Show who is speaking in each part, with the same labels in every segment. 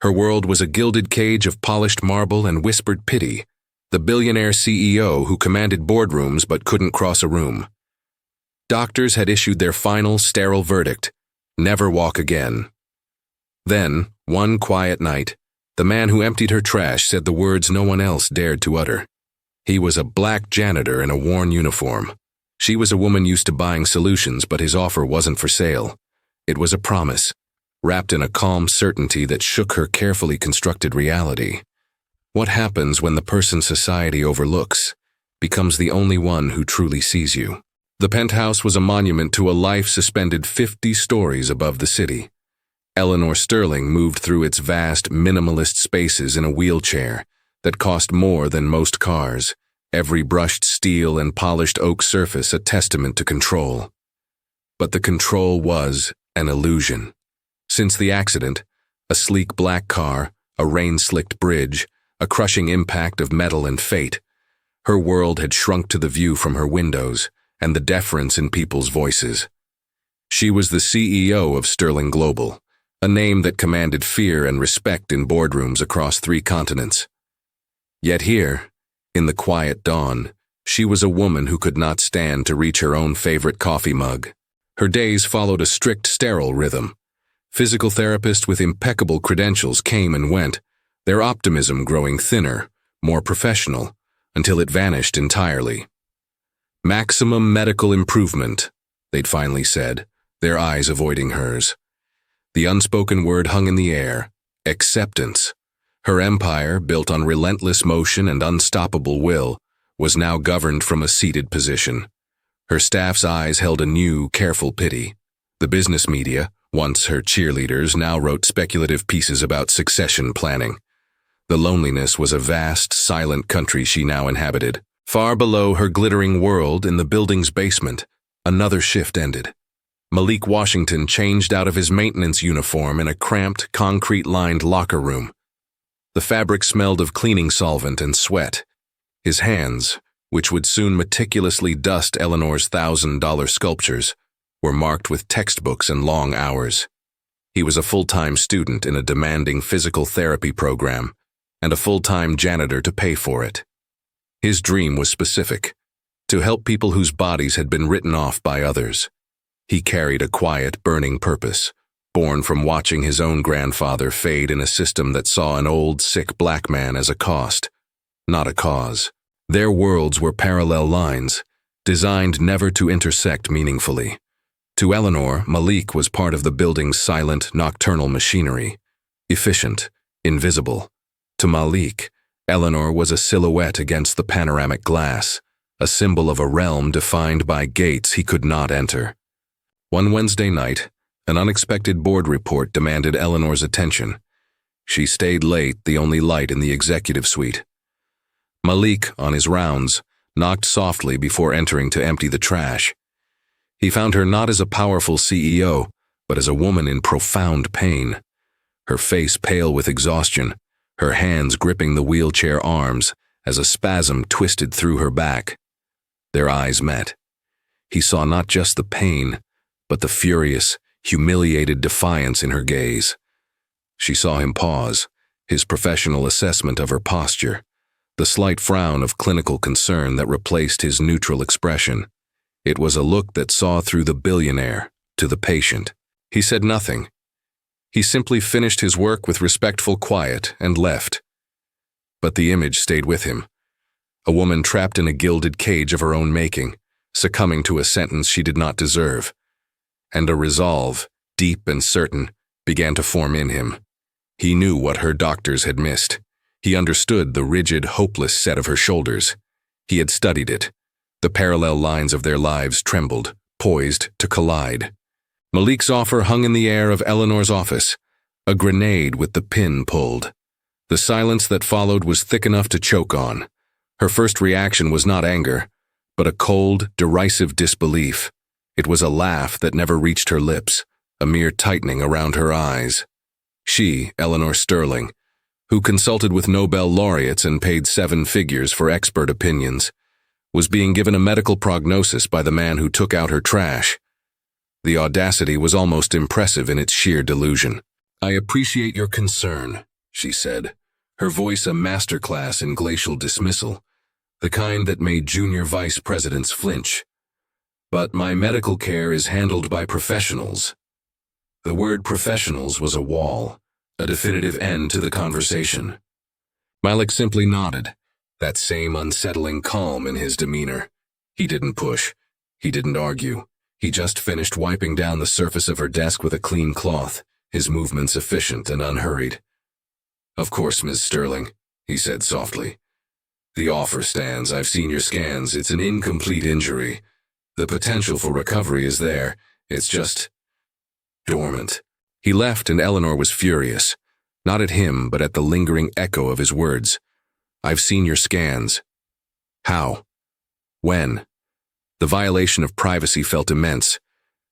Speaker 1: Her world was a gilded cage of polished marble and whispered pity, the billionaire CEO who commanded boardrooms but couldn't cross a room. Doctors had issued their final sterile verdict: never walk again. Then, one quiet night, the man who emptied her trash said the words no one else dared to utter. He was a black janitor in a worn uniform. She was a woman used to buying solutions, but his offer wasn't for sale. It was a promise, wrapped in a calm certainty that shook her carefully constructed reality. What happens when the person society overlooks becomes the only one who truly sees you? The penthouse was a monument to a life suspended 50 stories above the city. Eleanor Sterling moved through its vast, minimalist spaces in a wheelchair that cost more than most cars, every brushed steel and polished oak surface a testament to control. But the control was an illusion. Since the accident, a sleek black car, a rain-slicked bridge, a crushing impact of metal and fate, her world had shrunk to the view from her windows and the deference in people's voices. She was the CEO of Sterling Global, a name that commanded fear and respect in boardrooms across 3 continents. Yet here, in the quiet dawn, she was a woman who could not stand to reach her own favorite coffee mug. Her days followed a strict, sterile rhythm. Physical therapists with impeccable credentials came and went, their optimism growing thinner, more professional, until it vanished entirely. Maximum medical improvement, they'd finally said, their eyes avoiding hers. The unspoken word hung in the air: acceptance. Her empire, built on relentless motion and unstoppable will, was now governed from a seated position. Her staff's eyes held a new, careful pity. The business media, once her cheerleaders, now wrote speculative pieces about succession planning. The loneliness was a vast, silent country she now inhabited. Far below her glittering world, in the building's basement, another shift ended. Malik Washington changed out of his maintenance uniform in a cramped, concrete-lined locker room. The fabric smelled of cleaning solvent and sweat. His hands, which would soon meticulously dust Eleanor's $1,000 sculptures, were marked with textbooks and long hours. He was a full-time student in a demanding physical therapy program, and a full-time janitor to pay for it. His dream was specific: to help people whose bodies had been written off by others. He carried a quiet, burning purpose, born from watching his own grandfather fade in a system that saw an old, sick black man as a cost, not a cause. Their worlds were parallel lines, designed never to intersect meaningfully. To Eleanor, Malik was part of the building's silent, nocturnal machinery, efficient, invisible. To Malik, Eleanor was a silhouette against the panoramic glass, a symbol of a realm defined by gates he could not enter. One Wednesday night, an unexpected board report demanded Eleanor's attention. She stayed late, the only light in the executive suite. Malik, on his rounds, knocked softly before entering to empty the trash. He found her not as a powerful CEO, but as a woman in profound pain. Her face pale with exhaustion, her hands gripping the wheelchair arms as a spasm twisted through her back. Their eyes met. He saw not just the pain, but the furious, humiliated defiance in her gaze. She saw him pause, his professional assessment of her posture, the slight frown of clinical concern that replaced his neutral expression. It was a look that saw through the billionaire to the patient. He said nothing. He simply finished his work with respectful quiet and left. But the image stayed with him. A woman trapped in a gilded cage of her own making, succumbing to a sentence she did not deserve. And a resolve, deep and certain, began to form in him. He knew what her doctors had missed. He understood the rigid, hopeless set of her shoulders. He had studied it. The parallel lines of their lives trembled, poised to collide. Malik's offer hung in the air of Eleanor's office, a grenade with the pin pulled. The silence that followed was thick enough to choke on. Her first reaction was not anger, but a cold, derisive disbelief. It was a laugh that never reached her lips, a mere tightening around her eyes. She, Eleanor Sterling, who consulted with Nobel laureates and paid 7 figures for expert opinions, was being given a medical prognosis by the man who took out her trash. The audacity was almost impressive in its sheer delusion. "I appreciate your concern," she said, her voice a masterclass in glacial dismissal, the kind that made junior vice presidents flinch. "But my medical care is handled by professionals." The word professionals was a wall, a definitive end to the conversation. Malik simply nodded, that same unsettling calm in his demeanor. He didn't push. He didn't argue. He just finished wiping down the surface of her desk with a clean cloth, his movements efficient and unhurried. "Of course, Ms. Sterling," he said softly. "The offer stands. I've seen your scans. It's an incomplete injury. The potential for recovery is there. It's just dormant." He left, and Eleanor was furious, not at him, but at the lingering echo of his words. "I've seen your scans." How? When? The violation of privacy felt immense.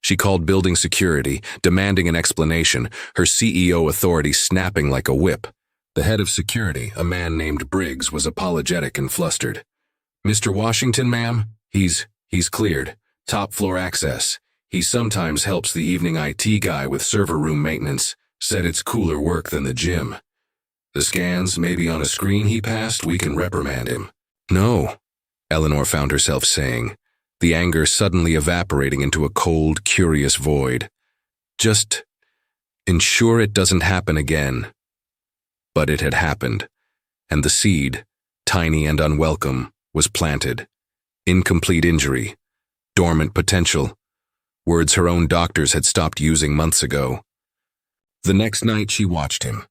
Speaker 1: She called building security, demanding an explanation, her CEO authority snapping like a whip. The head of security, a man named Briggs, was apologetic and flustered. "Mr. Washington, ma'am? He's cleared. Top floor access. He sometimes helps the evening IT guy with server room maintenance. Said it's cooler work than the gym. The scans may be on a screen he passed. We can reprimand him." "No," Eleanor found herself saying, the anger suddenly evaporating into a cold, curious void. "Just ensure it doesn't happen again." But it had happened, and the seed, tiny and unwelcome, was planted. Incomplete injury, dormant potential, words her own doctors had stopped using months ago. The next night she watched him,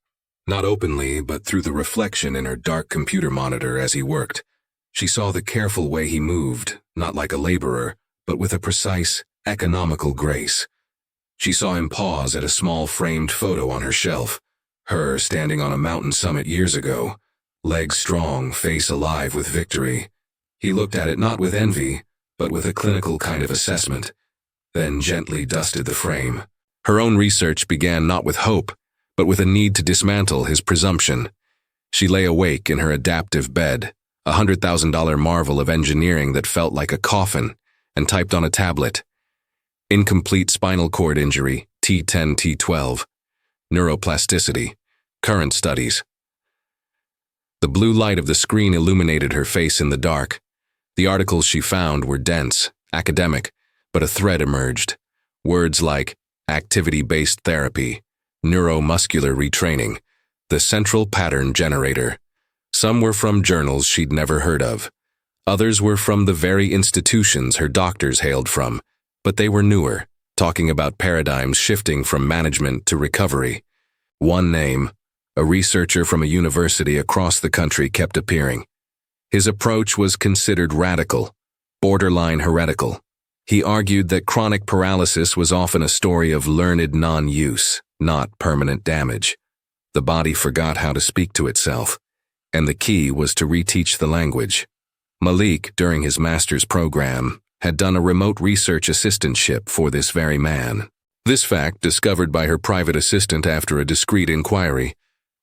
Speaker 1: not openly but through the reflection in her dark computer monitor as he worked. She saw the careful way he moved, not like a laborer, but with a precise, economical grace. She saw him pause at a small framed photo on her shelf, her standing on a mountain summit years ago, legs strong, face alive with victory. He looked at it not with envy, but with a clinical kind of assessment, then gently dusted the frame. Her own research began not with hope, but with a need to dismantle his presumption. She lay awake in her adaptive bed, a $100,000 marvel of engineering that felt like a coffin, and typed on a tablet. Incomplete spinal cord injury, T10-T12. Neuroplasticity. Current studies. The blue light of the screen illuminated her face in the dark. The articles she found were dense, academic, but a thread emerged. Words like activity-based therapy, neuromuscular retraining, the central pattern generator. Some were from journals she'd never heard of. Others were from the very institutions her doctors hailed from, but they were newer, talking about paradigms shifting from management to recovery. One name, a researcher from a university across the country, kept appearing. His approach was considered radical, borderline heretical. He argued that chronic paralysis was often a story of learned non-use, not permanent damage. The body forgot how to speak to itself, and the key was to reteach the language. Malik, during his master's program, had done a remote research assistantship for this very man. This fact, discovered by her private assistant after a discreet inquiry,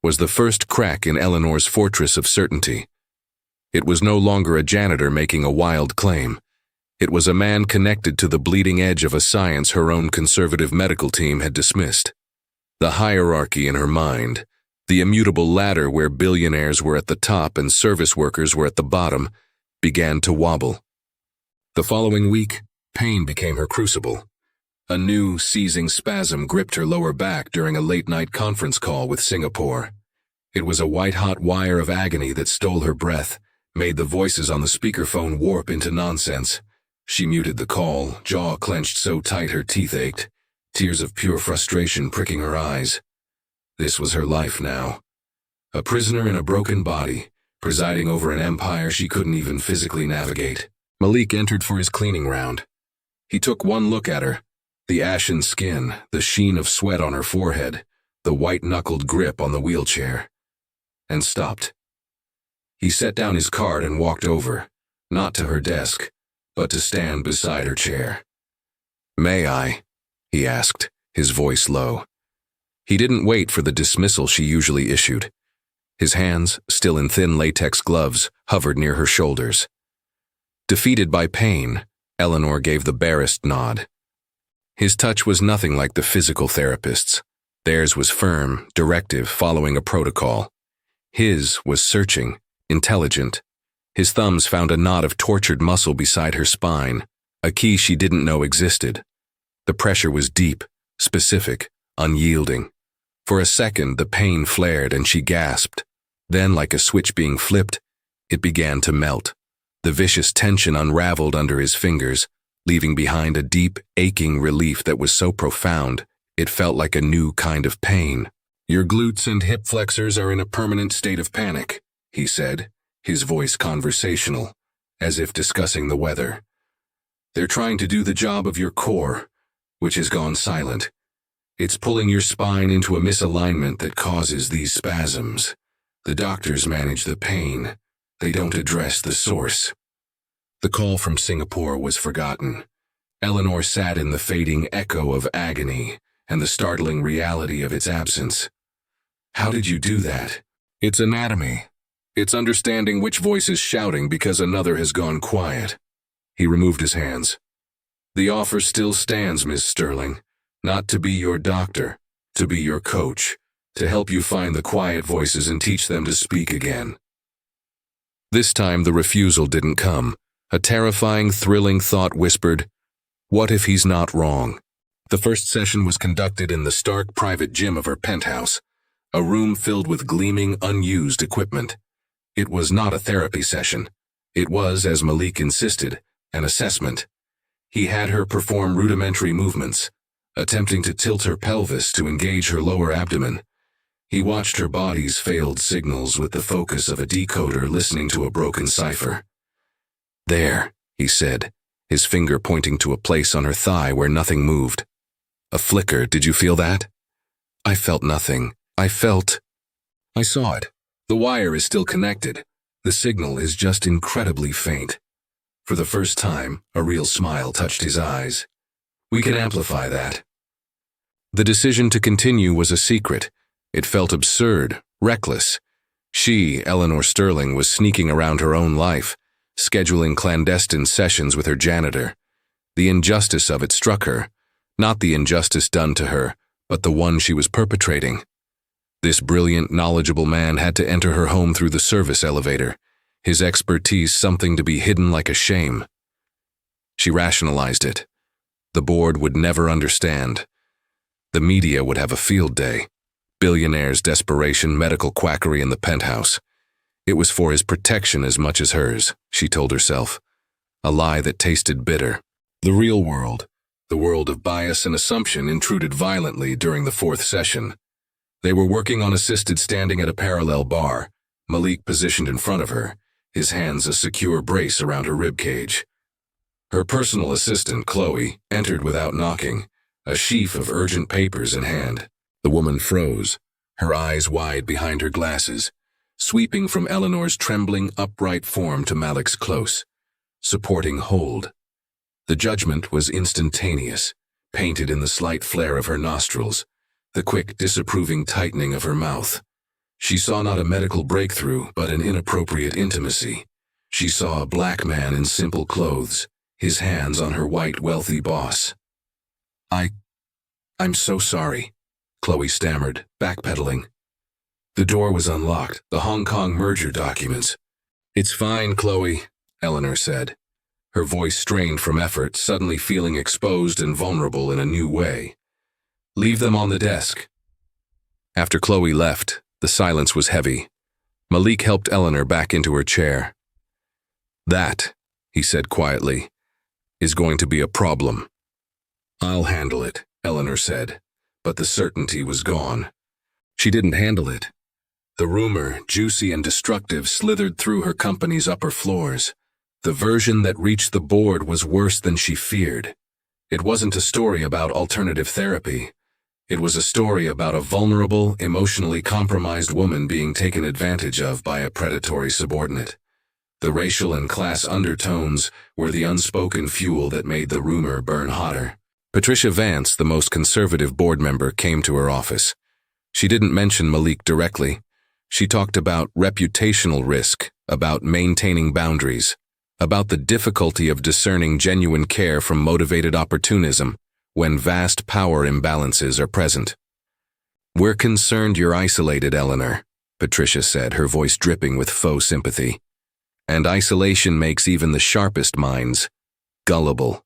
Speaker 1: was the first crack in Eleanor's fortress of certainty. It was no longer a janitor making a wild claim. It was a man connected to the bleeding edge of a science her own conservative medical team had dismissed. The hierarchy in her mind, the immutable ladder where billionaires were at the top and service workers were at the bottom, began to wobble. The following week, pain became her crucible. A new, seizing spasm gripped her lower back during a late-night conference call with Singapore. It was a white-hot wire of agony that stole her breath, made the voices on the speakerphone warp into nonsense. She muted the call, jaw clenched so tight her teeth ached, tears of pure frustration pricking her eyes. This was her life now. A prisoner in a broken body, presiding over an empire she couldn't even physically navigate. Malik entered for his cleaning round. He took one look at her, the ashen skin, the sheen of sweat on her forehead, the white-knuckled grip on the wheelchair, and stopped. He set down his card and walked over, not to her desk, but to stand beside her chair. "May I?" he asked, his voice low. He didn't wait for the dismissal she usually issued. His hands, still in thin latex gloves, hovered near her shoulders. Defeated by pain, Eleanor gave the barest nod. His touch was nothing like the physical therapist's, Theirs was firm, directive, following a protocol. His was searching, intelligent. His thumbs found a knot of tortured muscle beside her spine, a key she didn't know existed. The pressure was deep, specific, unyielding. For a second, the pain flared and she gasped. Then, like a switch being flipped, it began to melt. The vicious tension unraveled under his fingers, leaving behind a deep, aching relief that was so profound, it felt like a new kind of pain. "Your glutes and hip flexors are in a permanent state of panic," he said, his voice conversational, as if discussing the weather. "They're trying to do the job of your core, which has gone silent. It's pulling your spine into a misalignment that causes these spasms. The doctors manage the pain. They don't address the source." The call from Singapore was forgotten. Eleanor sat in the fading echo of agony and the startling reality of its absence. "How did you do that?" "It's anatomy. It's understanding which voice is shouting because another has gone quiet." He removed his hands. "The offer still stands, Miss Sterling. Not to be your doctor, to be your coach, to help you find the quiet voices and teach them to speak again." This time the refusal didn't come. A terrifying, thrilling thought whispered, "What if he's not wrong?" The first session was conducted in the stark private gym of her penthouse, a room filled with gleaming, unused equipment. It was not a therapy session. It was, as Malik insisted, an assessment. He had her perform rudimentary movements, attempting to tilt her pelvis to engage her lower abdomen. He watched her body's failed signals with the focus of a decoder listening to a broken cipher. "There," he said, his finger pointing to a place on her thigh where nothing moved. "A flicker, did you feel that?" "I felt nothing. I saw it. The wire is still connected. The signal is just incredibly faint." For the first time, a real smile touched his eyes. "We can amplify that." The decision to continue was a secret. It felt absurd, reckless. She, Eleanor Sterling, was sneaking around her own life, scheduling clandestine sessions with her janitor. The injustice of it struck her, not the injustice done to her, but the one she was perpetrating. This brilliant, knowledgeable man had to enter her home through the service elevator, his expertise something to be hidden like a shame. She rationalized it. The board would never understand. The media would have a field day. Billionaire's desperation, medical quackery in the penthouse. It was for his protection as much as hers, she told herself. A lie that tasted bitter. The real world, the world of bias and assumption, intruded violently during the fourth session. They were working on assisted standing at a parallel bar, Malik positioned in front of her, his hands a secure brace around her ribcage. Her personal assistant, Chloe, entered without knocking, a sheaf of urgent papers in hand. The woman froze, her eyes wide behind her glasses, sweeping from Eleanor's trembling, upright form to Malik's close, supporting hold. The judgment was instantaneous, painted in the slight flare of her nostrils, the quick, disapproving tightening of her mouth. She saw not a medical breakthrough, but an inappropriate intimacy. She saw a black man in simple clothes, his hands on her white, wealthy boss. I'm so sorry," Chloe stammered, backpedaling. The door was unlocked, the Hong Kong merger documents. "It's fine, Chloe," Eleanor said, her voice strained from effort, suddenly feeling exposed and vulnerable in a new way. "Leave them on the desk." After Chloe left, the silence was heavy. Malik helped Eleanor back into her chair. "That," he said quietly, "is going to be a problem." "I'll handle it," Eleanor said, but the certainty was gone. She didn't handle it. The rumor, juicy and destructive, slithered through her company's upper floors. The version that reached the board was worse than she feared. It wasn't a story about alternative therapy. It was a story about a vulnerable, emotionally compromised woman being taken advantage of by a predatory subordinate. The racial and class undertones were the unspoken fuel that made the rumor burn hotter. Patricia Vance, the most conservative board member, came to her office. She didn't mention Malik directly. She talked about reputational risk, about maintaining boundaries, about the difficulty of discerning genuine care from motivated opportunism when vast power imbalances are present. "We're concerned you're isolated, Eleanor," Patricia said, her voice dripping with faux sympathy. "And isolation makes even the sharpest minds gullible.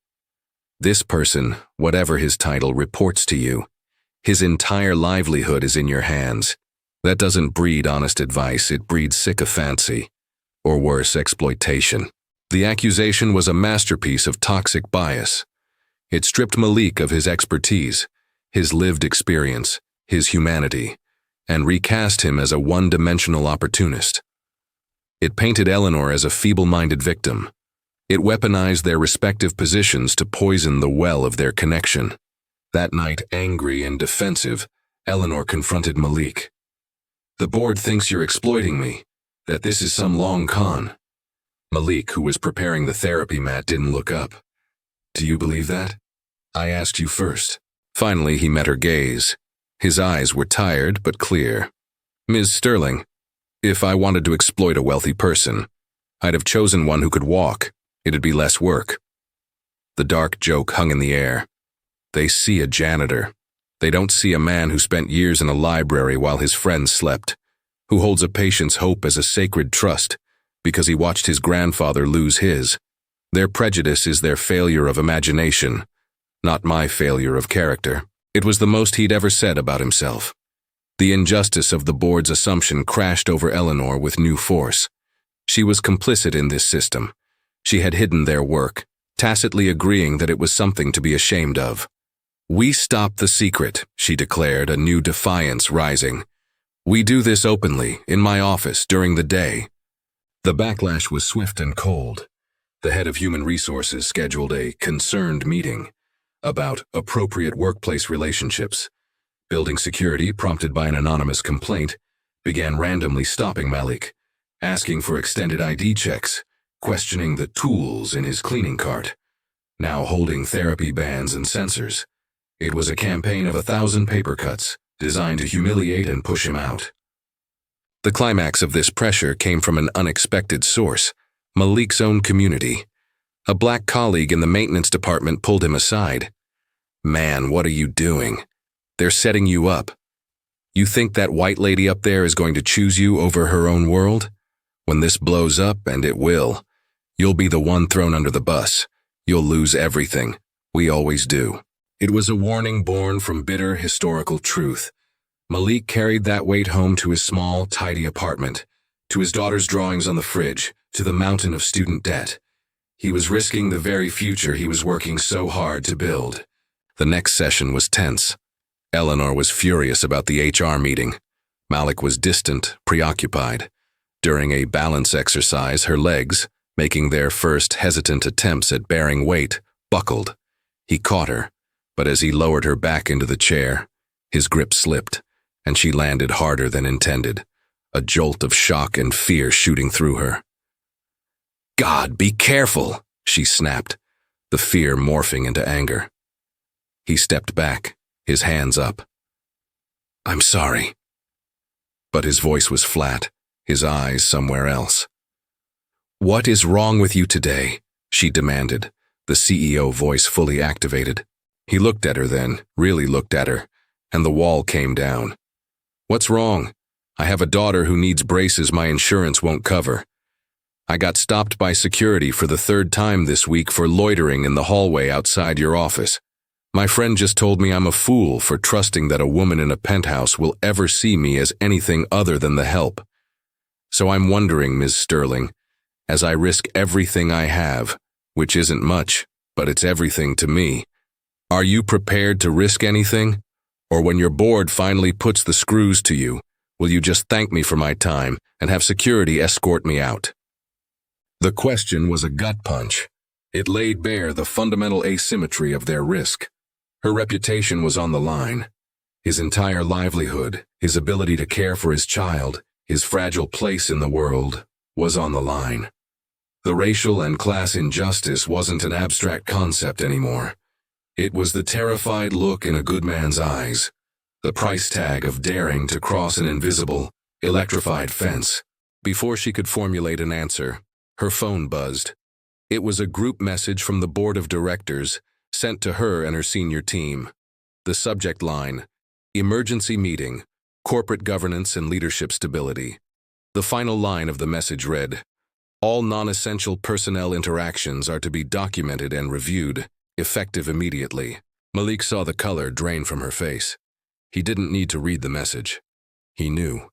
Speaker 1: This person, whatever his title, reports to you. His entire livelihood is in your hands. That doesn't breed honest advice, it breeds sycophancy. Or worse, exploitation." The accusation was a masterpiece of toxic bias. It stripped Malik of his expertise, his lived experience, his humanity, and recast him as a one-dimensional opportunist. It painted Eleanor as a feeble-minded victim. It weaponized their respective positions to poison the well of their connection. That night, angry and defensive, Eleanor confronted Malik. "The board thinks you're exploiting me, that this is some long con." Malik, who was preparing the therapy mat, didn't look up. "Do you believe that? I asked you first." Finally, he met her gaze. His eyes were tired but clear. "Ms. Sterling, if I wanted to exploit a wealthy person, I'd have chosen one who could walk. It'd be less work." The dark joke hung in the air. They see a janitor. They don't see a man who spent years in a library while his friends slept, who holds a patient's hope as a sacred trust because he watched his grandfather lose his. Their prejudice is their failure of imagination, not my failure of character. It was the most he'd ever said about himself. The injustice of the board's assumption crashed over Eleanor with new force. She was complicit in this system. She had hidden their work, tacitly agreeing that it was something to be ashamed of. "We stop the secret," she declared, a new defiance rising. "We do this openly, in my office, during the day." The backlash was swift and cold. The head of human resources scheduled a concerned meeting about appropriate workplace relationships. Building security, prompted by an anonymous complaint, began randomly stopping Malik, asking for extended ID checks, questioning the tools in his cleaning cart, now holding therapy bands and sensors. It was a campaign of 1,000 paper cuts, designed to humiliate and push him out. The climax of this pressure came from an unexpected source, Malik's own community. A black colleague in the maintenance department pulled him aside. "Man, what are you doing? They're setting you up. You think that white lady up there is going to choose you over her own world? When this blows up, and it will, you'll be the one thrown under the bus. You'll lose everything. We always do." It was a warning born from bitter historical truth. Malik carried that weight home to his small, tidy apartment, to his daughter's drawings on the fridge, to the mountain of student debt. He was risking the very future he was working so hard to build. The next session was tense. Eleanor was furious about the HR meeting. Malik was distant, preoccupied. During a balance exercise, her legs, making their first hesitant attempts at bearing weight, buckled. He caught her, but as he lowered her back into the chair, his grip slipped, and she landed harder than intended, a jolt of shock and fear shooting through her. "God, be careful," she snapped, the fear morphing into anger. He stepped back, his hands up. "I'm sorry." But his voice was flat, his eyes somewhere else. "What is wrong with you today?" she demanded, the CEO voice fully activated. He looked at her then, really looked at her, and the wall came down. "What's wrong? I have a daughter who needs braces my insurance won't cover. I got stopped by security for the 3rd time this week for loitering in the hallway outside your office. My friend just told me I'm a fool for trusting that a woman in a penthouse will ever see me as anything other than the help. So I'm wondering, Ms. Sterling, as I risk everything I have, which isn't much, but it's everything to me, are you prepared to risk anything? Or when your board finally puts the screws to you, will you just thank me for my time and have security escort me out?" The question was a gut punch. It laid bare the fundamental asymmetry of their risk. Her reputation was on the line. His entire livelihood, his ability to care for his child, his fragile place in the world, was on the line. The racial and class injustice wasn't an abstract concept anymore. It was the terrified look in a good man's eyes, the price tag of daring to cross an invisible, electrified fence. Before she could formulate an answer, her phone buzzed. It was a group message from the board of directors, sent to her and her senior team. The subject line, Emergency meeting, corporate governance and leadership stability. The final line of the message read, "All non-essential personnel interactions are to be documented and reviewed, effective immediately." Malik saw the color drain from her face. He didn't need to read the message. He knew.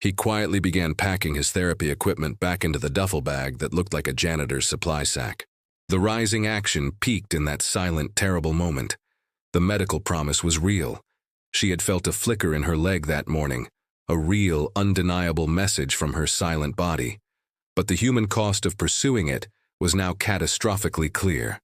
Speaker 1: He quietly began packing his therapy equipment back into the duffel bag that looked like a janitor's supply sack. The rising action peaked in that silent, terrible moment. The medical promise was real. She had felt a flicker in her leg that morning, a real, undeniable message from her silent body. But the human cost of pursuing it was now catastrophically clear.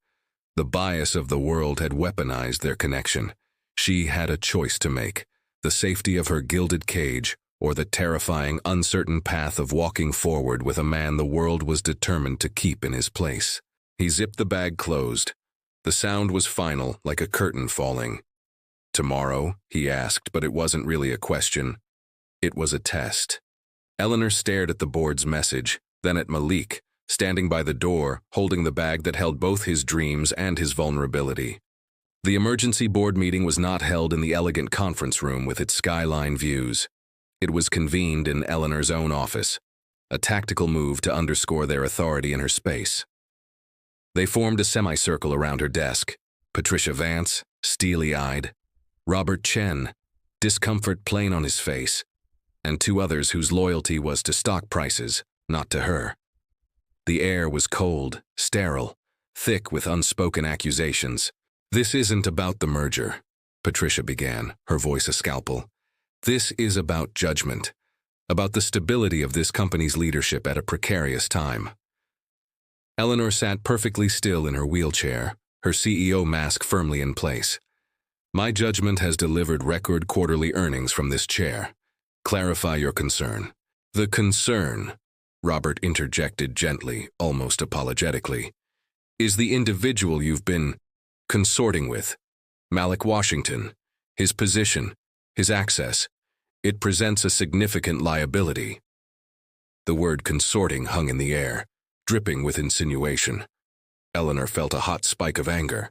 Speaker 1: The bias of the world had weaponized their connection. She had a choice to make, the safety of her gilded cage, or the terrifying, uncertain path of walking forward with a man the world was determined to keep in his place. He zipped the bag closed. The sound was final, like a curtain falling. "Tomorrow?" he asked, but it wasn't really a question. It was a test. Eleanor stared at the board's message, then at Malik, standing by the door, holding the bag that held both his dreams and his vulnerability. The emergency board meeting was not held in the elegant conference room with its skyline views. It was convened in Eleanor's own office, a tactical move to underscore their authority in her space. They formed a semicircle around her desk. Patricia Vance, steely-eyed, Robert Chen, discomfort plain on his face, and two others whose loyalty was to stock prices, not to her. The air was cold, sterile, thick with unspoken accusations. "This isn't about the merger," Patricia began, her voice a scalpel. "This is about judgment, about the stability of this company's leadership at a precarious time." Eleanor sat perfectly still in her wheelchair, her CEO mask firmly in place. "My judgment has delivered record quarterly earnings from this chair. Clarify your concern." "The concern," Robert interjected gently, almost apologetically, "is the individual you've been consorting with. Malik Washington, his position, his access. It presents a significant liability." The word consorting hung in the air, dripping with insinuation. Eleanor felt a hot spike of anger.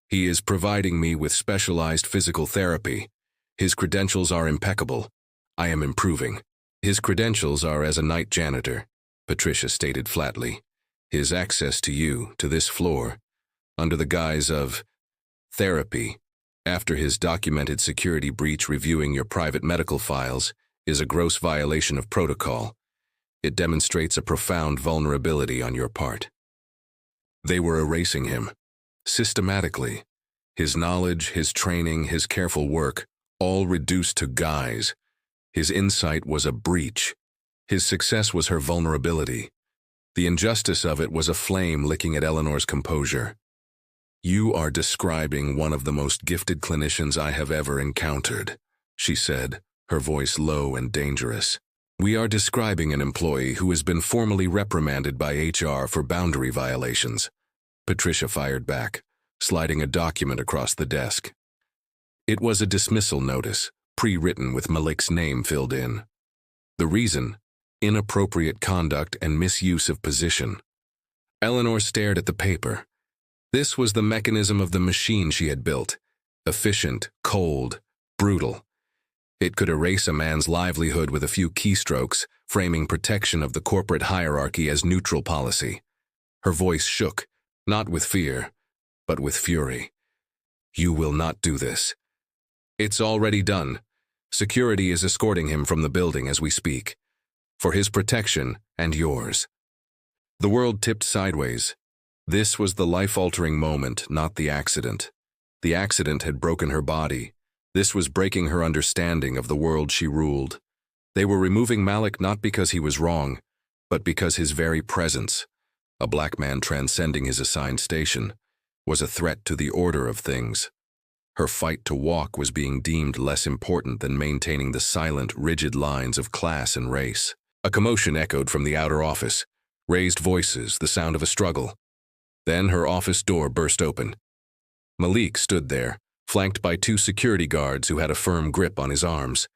Speaker 1: "He is providing me with specialized physical therapy. His credentials are impeccable. I am improving. His credentials are as a night janitor," Patricia stated flatly. "His access to you, to this floor, under the guise of therapy, after his documented security breach reviewing your private medical files, is a gross violation of protocol. It demonstrates a profound vulnerability on your part." They were erasing him, systematically. His knowledge, his training, his careful work, all reduced to guise. His insight was a breach. His success was her vulnerability. The injustice of it was a flame licking at Eleanor's composure. "You are describing one of the most gifted clinicians I have ever encountered," she said, her voice low and dangerous. "We are describing an employee who has been formally reprimanded by HR for boundary violations." Patricia fired back, sliding a document across the desk. It was a dismissal notice, pre-written with Malik's name filled in. The reason? Inappropriate conduct and misuse of position. Eleanor stared at the paper. This was the mechanism of the machine she had built. Efficient, cold, brutal. It could erase a man's livelihood with a few keystrokes, framing protection of the corporate hierarchy as neutral policy. Her voice shook, not with fear, but with fury. "You will not do this." "It's already done. Security is escorting him from the building as we speak. For his protection and yours." The world tipped sideways. This was the life-altering moment, not the accident. The accident had broken her body. This was breaking her understanding of the world she ruled. They were removing Malik not because he was wrong, but because his very presence, a black man transcending his assigned station, was a threat to the order of things. Her fight to walk was being deemed less important than maintaining the silent, rigid lines of class and race. A commotion echoed from the outer office, raised voices, the sound of a struggle. Then her office door burst open. Malik stood there, flanked by two security guards who had a firm grip on his arms.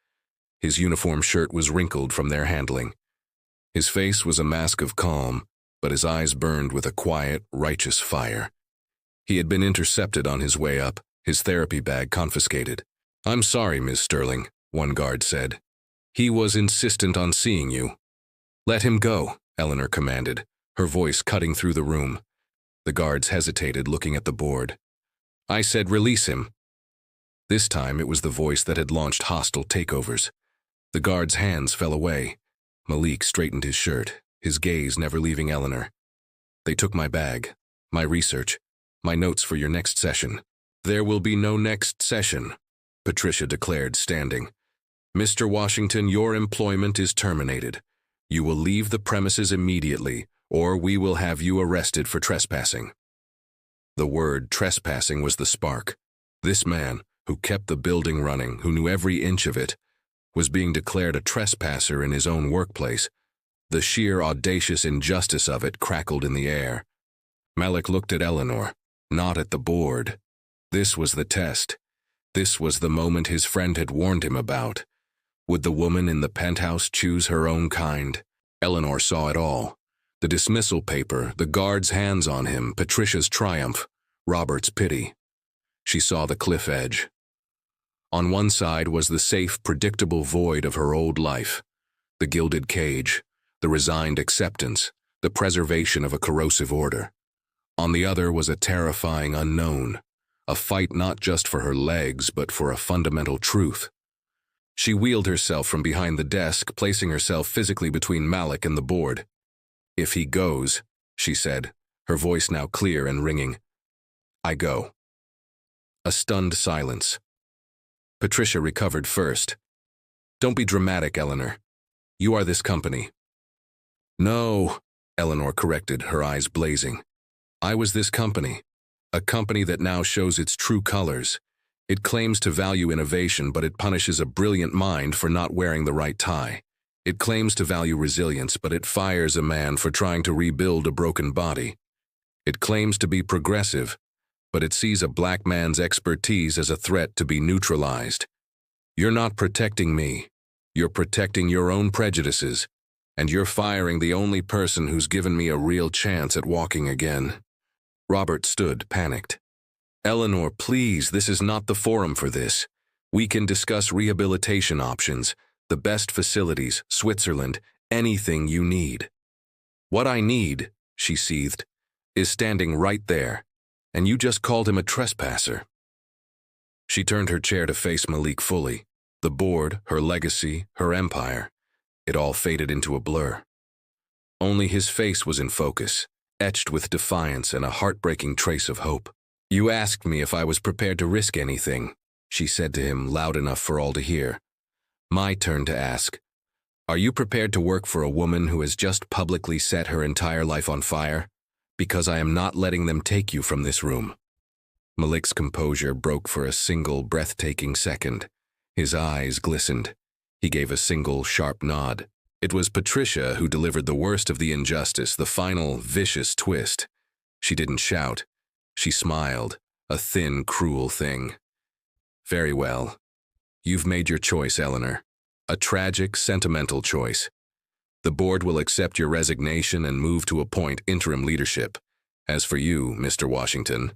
Speaker 1: His uniform shirt was wrinkled from their handling. His face was a mask of calm, but his eyes burned with a quiet, righteous fire. He had been intercepted on his way up, his therapy bag confiscated. "I'm sorry, Miss Sterling," one guard said. "He was insistent on seeing you." "Let him go," Eleanor commanded, her voice cutting through the room. The guards hesitated, looking at the board. "I said release him." This time it was the voice that had launched hostile takeovers. The guard's hands fell away. Malik straightened his shirt, his gaze never leaving Eleanor. "They took my bag, my research, my notes for your next session." "There will be no next session," Patricia declared, standing. "Mr. Washington, your employment is terminated. You will leave the premises immediately, or we will have you arrested for trespassing." The word trespassing was the spark. This man, who kept the building running, who knew every inch of it, was being declared a trespasser in his own workplace. The sheer audacious injustice of it crackled in the air. Malik looked at Eleanor, not at the board. This was the test. This was the moment his friend had warned him about. Would the woman in the penthouse choose her own kind? Eleanor saw it all. The dismissal paper, the guard's hands on him, Patricia's triumph, Robert's pity. She saw the cliff edge. On one side was the safe, predictable void of her old life, the gilded cage, the resigned acceptance, the preservation of a corrosive order. On the other was a terrifying unknown, a fight not just for her legs, but for a fundamental truth. She wheeled herself from behind the desk, placing herself physically between Malik and the board. "If he goes," she said, her voice now clear and ringing, "I go." A stunned silence. Patricia recovered first. "Don't be dramatic, Eleanor. You are this company." "No," Eleanor corrected, her eyes blazing. "I was this company. A company that now shows its true colors. It claims to value innovation, but it punishes a brilliant mind for not wearing the right tie. It claims to value resilience, but it fires a man for trying to rebuild a broken body. It claims to be progressive, but it sees a black man's expertise as a threat to be neutralized. You're not protecting me. You're protecting your own prejudices, and you're firing the only person who's given me a real chance at walking again." Robert stood, panicked. "Eleanor, please, this is not the forum for this. We can discuss rehabilitation options, the best facilities, Switzerland, anything you need." "What I need," she seethed, "is standing right there, and you just called him a trespasser." She turned her chair to face Malik fully. The board, her legacy, her empire, it all faded into a blur. Only his face was in focus, etched with defiance and a heartbreaking trace of hope. "You asked me if I was prepared to risk anything," she said to him, loud enough for all to hear. "My turn to ask. Are you prepared to work for a woman who has just publicly set her entire life on fire? Because I am not letting them take you from this room." Malik's composure broke for a single, breathtaking second. His eyes glistened. He gave a single, sharp nod. It was Patricia who delivered the worst of the injustice, the final, vicious twist. She didn't shout. She smiled, a thin, cruel thing. "Very well. You've made your choice, Eleanor. A tragic, sentimental choice. The board will accept your resignation and move to appoint interim leadership. As for you, Mr. Washington,"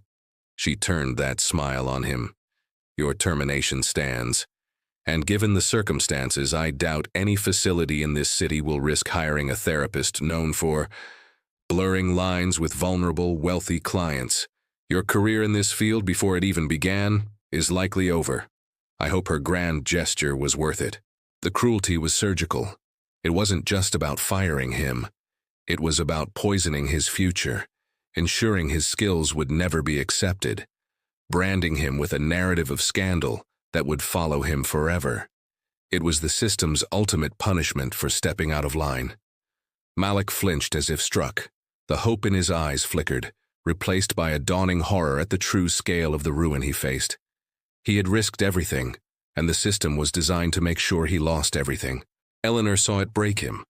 Speaker 1: she turned that smile on him, "your termination stands. And given the circumstances, I doubt any facility in this city will risk hiring a therapist known for blurring lines with vulnerable, wealthy clients. Your career in this field, before it even began, is likely over." I hope her grand gesture was worth it. The cruelty was surgical. It wasn't just about firing him. It was about poisoning his future, ensuring his skills would never be accepted, branding him with a narrative of scandal that would follow him forever. It was the system's ultimate punishment for stepping out of line. Malik flinched as if struck. The hope in his eyes flickered, replaced by a dawning horror at the true scale of the ruin he faced. He had risked everything, and the system was designed to make sure he lost everything. Eleanor saw it break him.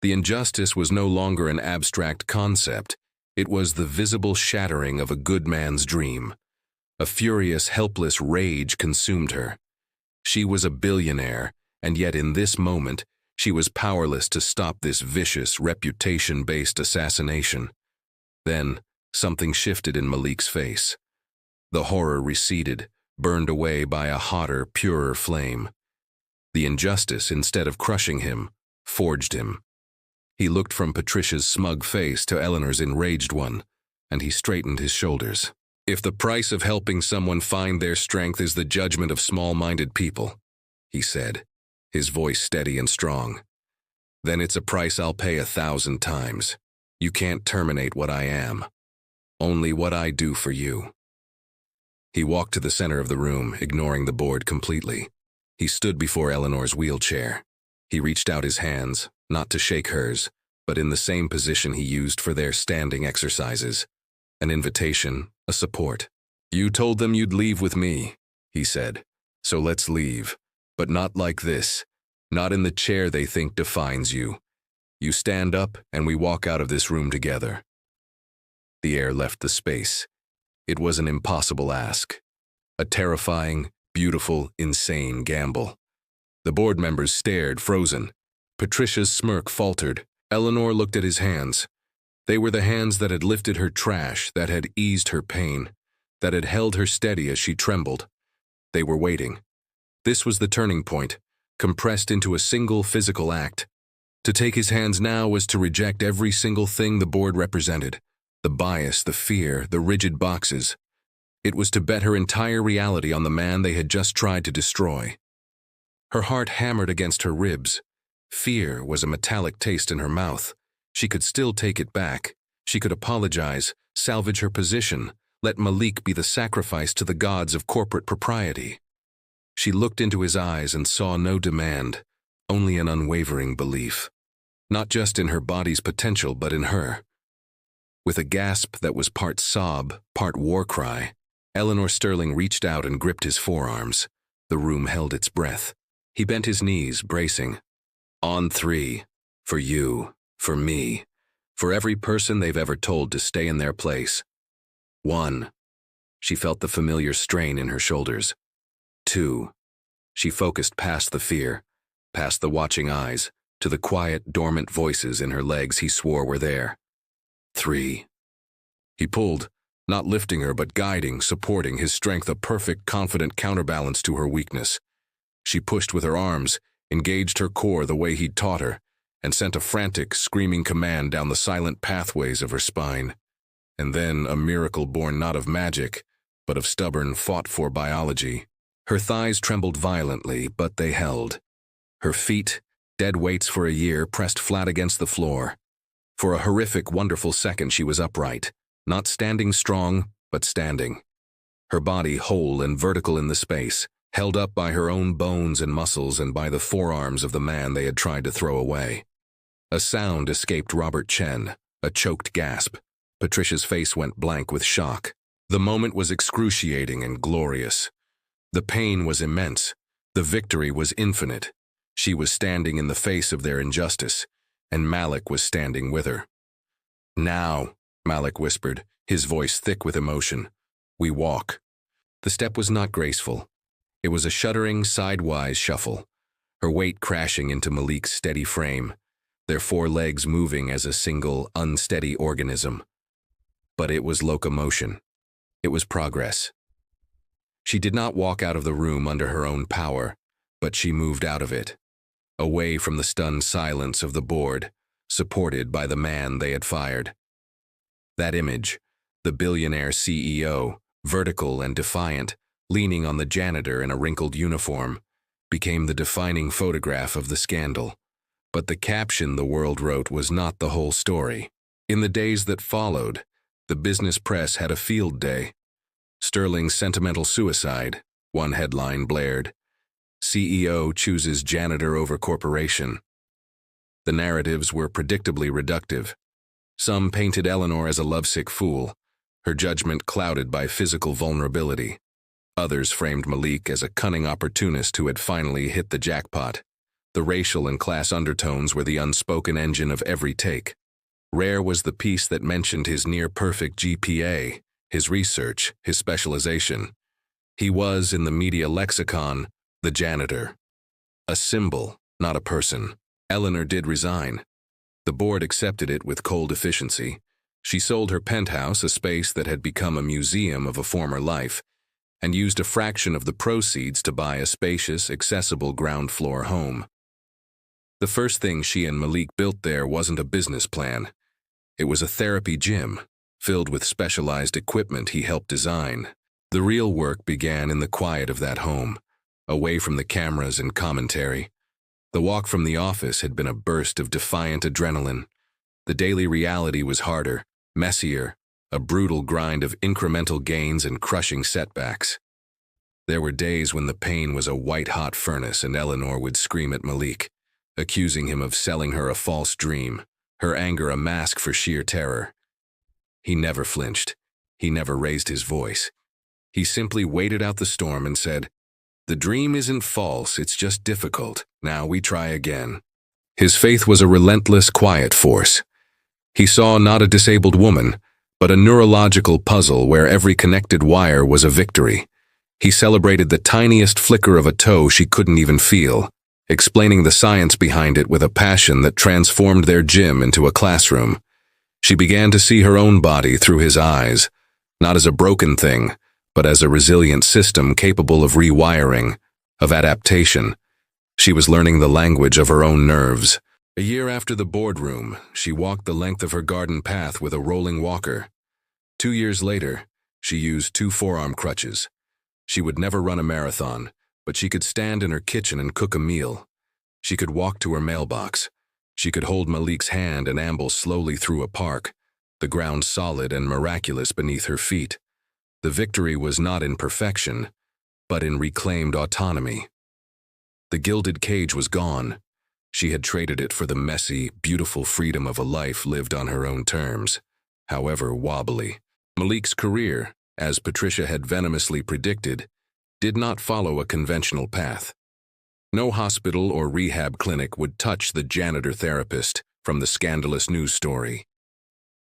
Speaker 1: The injustice was no longer an abstract concept. It was the visible shattering of a good man's dream. A furious, helpless rage consumed her. She was a billionaire, and yet in this moment, she was powerless to stop this vicious, reputation-based assassination. Then, something shifted in Malik's face. The horror receded, burned away by a hotter, purer flame. The injustice, instead of crushing him, forged him. He looked from Patricia's smug face to Eleanor's enraged one, and he straightened his shoulders. "If the price of helping someone find their strength is the judgment of small-minded people," he said, his voice steady and strong, "then it's a price I'll pay 1,000 times. You can't terminate what I am, only what I do for you." He walked to the center of the room, ignoring the board completely. He stood before Eleanor's wheelchair. He reached out his hands, not to shake hers, but in the same position he used for their standing exercises. An invitation, a support. "You told them you'd leave with me," he said, "so let's leave. But not like this. Not in the chair they think defines you. You stand up and we walk out of this room together." The air left the space. It was an impossible ask. A terrifying, beautiful, insane gamble. The board members stared, frozen. Patricia's smirk faltered. Eleanor looked at his hands. They were the hands that had lifted her trash, that had eased her pain, that had held her steady as she trembled. They were waiting. This was the turning point, compressed into a single physical act. To take his hands now was to reject every single thing the board represented. The bias, the fear, the rigid boxes. It was to bet her entire reality on the man they had just tried to destroy. Her heart hammered against her ribs. Fear was a metallic taste in her mouth. She could still take it back. She could apologize, salvage her position, let Malik be the sacrifice to the gods of corporate propriety. She looked into his eyes and saw no demand, only an unwavering belief. Not just in her body's potential, but in her. With a gasp that was part sob, part war cry, Eleanor Sterling reached out and gripped his forearms. The room held its breath. He bent his knees, bracing. "On 3. For you, for me, for every person they've ever told to stay in their place. 1. She felt the familiar strain in her shoulders. 2. She focused past the fear, past the watching eyes, to the quiet, dormant voices in her legs he swore were there. 3. He pulled, not lifting her but guiding, supporting, his strength a perfect, confident counterbalance to her weakness. She pushed with her arms, engaged her core the way he'd taught her, and sent a frantic, screaming command down the silent pathways of her spine. And then a miracle born not of magic, but of stubborn, fought-for biology. Her thighs trembled violently, but they held. Her feet, dead weights for a year, pressed flat against the floor. For a horrific, wonderful second she was upright, not standing strong, but standing. Her body whole and vertical in the space, held up by her own bones and muscles and by the forearms of the man they had tried to throw away. A sound escaped Robert Chen, a choked gasp. Patricia's face went blank with shock. The moment was excruciating and glorious. The pain was immense. The victory was infinite. She was standing in the face of their injustice, and Malik was standing with her. "Now," Malik whispered, his voice thick with emotion, "we walk." The step was not graceful. It was a shuddering, sidewise shuffle, her weight crashing into Malik's steady frame, their 4 legs moving as a single, unsteady organism. But it was locomotion. It was progress. She did not walk out of the room under her own power, but she moved out of it, away from the stunned silence of the board, supported by the man they had fired. That image, the billionaire CEO, vertical and defiant, leaning on the janitor in a wrinkled uniform, became the defining photograph of the scandal. But the caption the world wrote was not the whole story. In the days that followed, the business press had a field day. "Sterling's sentimental suicide," one headline blared. "CEO chooses janitor over corporation." The narratives were predictably reductive. Some painted Eleanor as a lovesick fool, her judgment clouded by physical vulnerability. Others framed Malik as a cunning opportunist who had finally hit the jackpot. The racial and class undertones were the unspoken engine of every take. Rare was the piece that mentioned his near-perfect GPA, his research, his specialization. He was, in the media lexicon, the janitor. A symbol, not a person. Eleanor did resign. The board accepted it with cold efficiency. She sold her penthouse, a space that had become a museum of a former life, and used a fraction of the proceeds to buy a spacious, accessible ground-floor home. The first thing she and Malik built there wasn't a business plan. It was a therapy gym, filled with specialized equipment he helped design. The real work began in the quiet of that home, away from the cameras and commentary. The walk from the office had been a burst of defiant adrenaline. The daily reality was harder, messier, a brutal grind of incremental gains and crushing setbacks. There were days when the pain was a white-hot furnace and Eleanor would scream at Malik, accusing him of selling her a false dream, her anger a mask for sheer terror. He never flinched. He never raised his voice. He simply waited out the storm and said, "The dream isn't false, it's just difficult. Now we try again." His faith was a relentless, quiet force. He saw not a disabled woman, but a neurological puzzle where every connected wire was a victory. He celebrated the tiniest flicker of a toe she couldn't even feel, explaining the science behind it with a passion that transformed their gym into a classroom. She began to see her own body through his eyes, not as a broken thing, but as a resilient system capable of rewiring, of adaptation. She was learning the language of her own nerves. A year after the boardroom, she walked the length of her garden path with a rolling walker. 2 years later, she used 2 forearm crutches. She would never run a marathon, but she could stand in her kitchen and cook a meal. She could walk to her mailbox. She could hold Malik's hand and amble slowly through a park, the ground solid and miraculous beneath her feet. The victory was not in perfection, but in reclaimed autonomy. The gilded cage was gone. She had traded it for the messy, beautiful freedom of a life lived on her own terms, however wobbly. Malik's career, as Patricia had venomously predicted, did not follow a conventional path. No hospital or rehab clinic would touch the janitor therapist from the scandalous news story.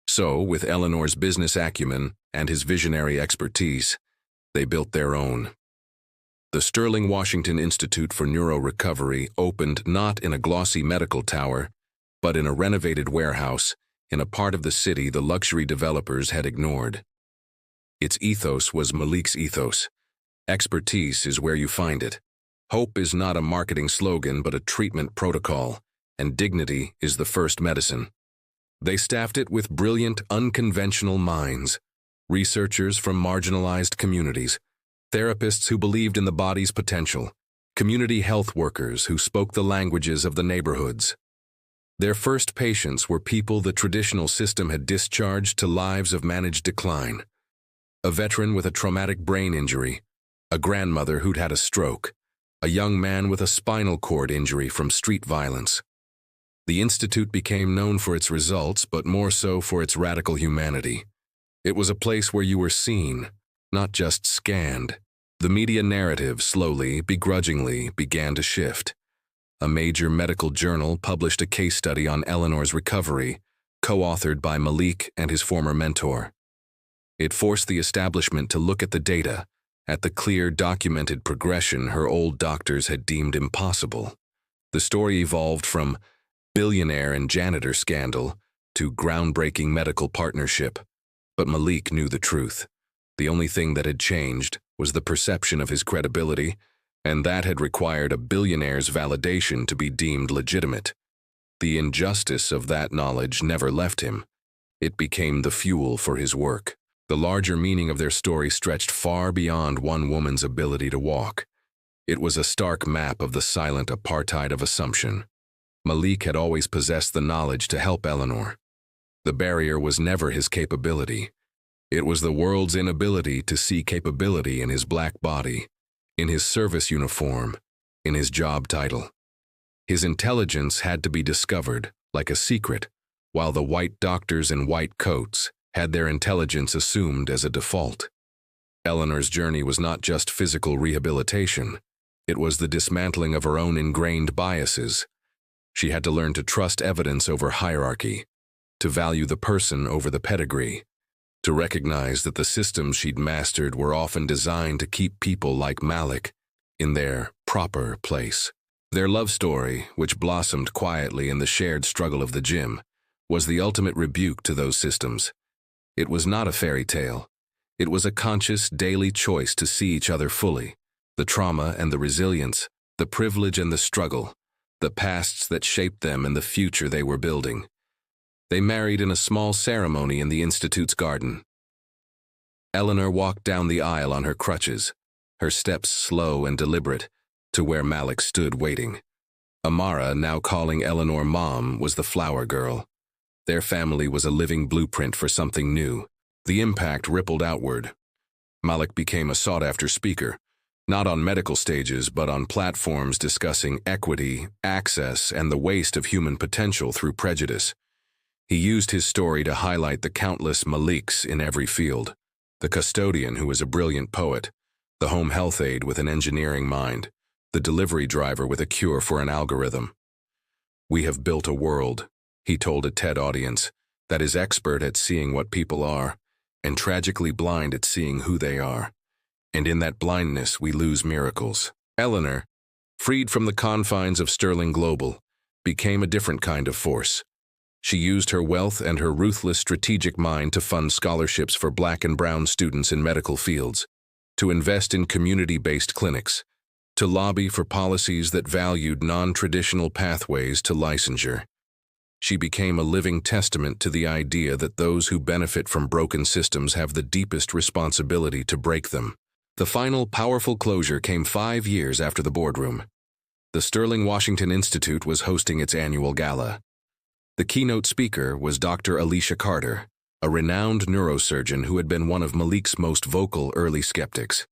Speaker 1: So, with Eleanor's business acumen and his visionary expertise, they built their own. The Sterling Washington Institute for Neuro Recovery opened not in a glossy medical tower, but in a renovated warehouse in a part of the city the luxury developers had ignored. Its ethos was Malik's ethos. Expertise is where you find it. Hope is not a marketing slogan but a treatment protocol, and dignity is the first medicine. They staffed it with brilliant, unconventional minds, researchers from marginalized communities, therapists who believed in the body's potential, community health workers who spoke the languages of the neighborhoods. Their first patients were people the traditional system had discharged to lives of managed decline. A veteran with a traumatic brain injury, a grandmother who'd had a stroke, a young man with a spinal cord injury from street violence. The institute became known for its results, but more so for its radical humanity. It was a place where you were seen, not just scanned. The media narrative slowly, begrudgingly, began to shift. A major medical journal published a case study on Eleanor's recovery, co-authored by Malik and his former mentor. It forced the establishment to look at the data, at the clear, documented progression her old doctors had deemed impossible. The story evolved from Billionaire and Janitor scandal to groundbreaking medical partnership. But Malik knew the truth. The only thing that had changed was the perception of his credibility, and that had required a billionaire's validation to be deemed legitimate. The injustice of that knowledge never left him. It became the fuel for his work. The larger meaning of their story stretched far beyond one woman's ability to walk. It was a stark map of the silent apartheid of assumption. Malik had always possessed the knowledge to help Eleanor. The barrier was never his capability. It was the world's inability to see capability in his black body, in his service uniform, in his job title. His intelligence had to be discovered, like a secret, while the white doctors in white coats had their intelligence assumed as a default. Eleanor's journey was not just physical rehabilitation. It was the dismantling of her own ingrained biases. She had to learn to trust evidence over hierarchy, to value the person over the pedigree, to recognize that the systems she'd mastered were often designed to keep people like Malik in their proper place. Their love story, which blossomed quietly in the shared struggle of the gym, was the ultimate rebuke to those systems. It was not a fairy tale. It was a conscious, daily choice to see each other fully. The trauma and the resilience, the privilege and the struggle, the pasts that shaped them and the future they were building. They married in a small ceremony in the Institute's garden. Eleanor walked down the aisle on her crutches, her steps slow and deliberate, to where Malik stood waiting. Amara, now calling Eleanor Mom, was the flower girl. Their family was a living blueprint for something new. The impact rippled outward. Malik became a sought-after speaker, not on medical stages but on platforms discussing equity, access, and the waste of human potential through prejudice. He used his story to highlight the countless Maliks in every field. The custodian who was a brilliant poet, the home health aide with an engineering mind, the delivery driver with a cure for an algorithm. "We have built a world," he told a TED audience, "that is expert at seeing what people are, and tragically blind at seeing who they are. And in that blindness we lose miracles." Eleanor, freed from the confines of Sterling Global, became a different kind of force. She used her wealth and her ruthless strategic mind to fund scholarships for Black and brown students in medical fields, to invest in community-based clinics, to lobby for policies that valued non-traditional pathways to licensure. She became a living testament to the idea that those who benefit from broken systems have the deepest responsibility to break them. The final powerful closure came 5 years after the boardroom. The Sterling Washington Institute was hosting its annual gala. The keynote speaker was Dr. Alicia Carter, a renowned neurosurgeon who had been one of Malik's most vocal early skeptics.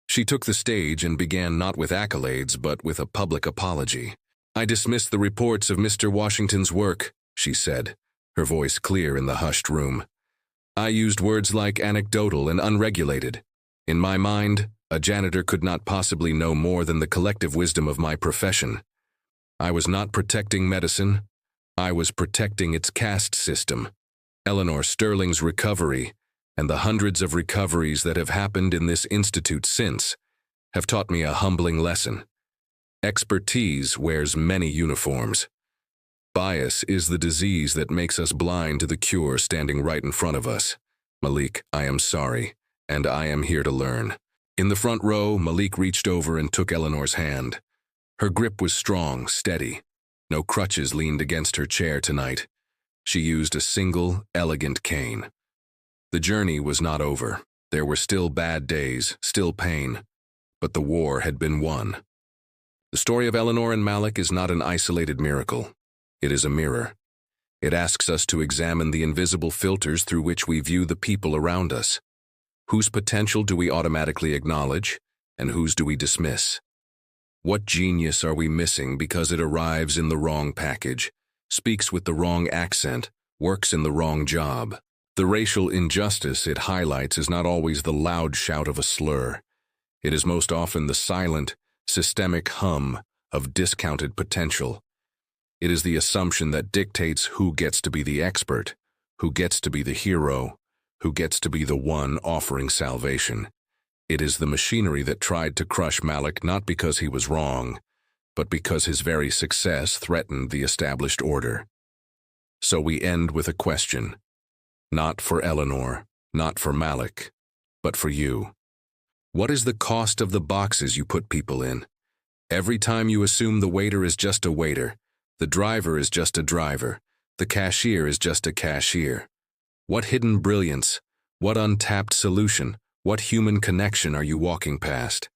Speaker 1: She took the stage and began not with accolades but with a public apology. "I dismiss the reports of Mr. Washington's work," she said, her voice clear in the hushed room. "I used words like anecdotal and unregulated. In my mind, a janitor could not possibly know more than the collective wisdom of my profession. I was not protecting medicine. I was protecting its caste system." Eleanor Sterling's recovery, and the hundreds of recoveries that have happened in this institute since, have taught me a humbling lesson. Expertise wears many uniforms. Bias is the disease that makes us blind to the cure standing right in front of us. Malik, I am sorry, and I am here to learn. In the front row, Malik reached over and took Eleanor's hand. Her grip was strong, steady. No crutches leaned against her chair tonight. She used a single, elegant cane. The journey was not over. There were still bad days, still pain, but the war had been won. The story of Eleanor and Malik is not an isolated miracle. It is a mirror. It asks us to examine the invisible filters through which we view the people around us. Whose potential do we automatically acknowledge, and whose do we dismiss? What genius are we missing because it arrives in the wrong package, speaks with the wrong accent, works in the wrong job? The racial injustice it highlights is not always the loud shout of a slur. It is most often the silent, systemic hum of discounted potential. It is the assumption that dictates who gets to be the expert, who gets to be the hero, who gets to be the one offering salvation. It is the machinery that tried to crush Malik not because he was wrong, but because his very success threatened the established order. So we end with a question. Not for Eleanor, not for Malik, but for you. What is the cost of the boxes you put people in? Every time you assume the waiter is just a waiter, the driver is just a driver, the cashier is just a cashier. What hidden brilliance, what untapped solution, what human connection are you walking past?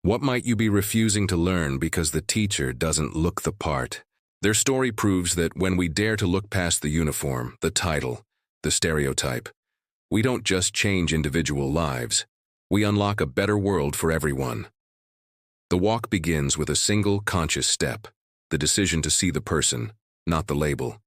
Speaker 1: What might you be refusing to learn because the teacher doesn't look the part? Their story proves that when we dare to look past the uniform, the title, the stereotype, we don't just change individual lives, we unlock a better world for everyone. The walk begins with a single conscious step, the decision to see the person, not the label.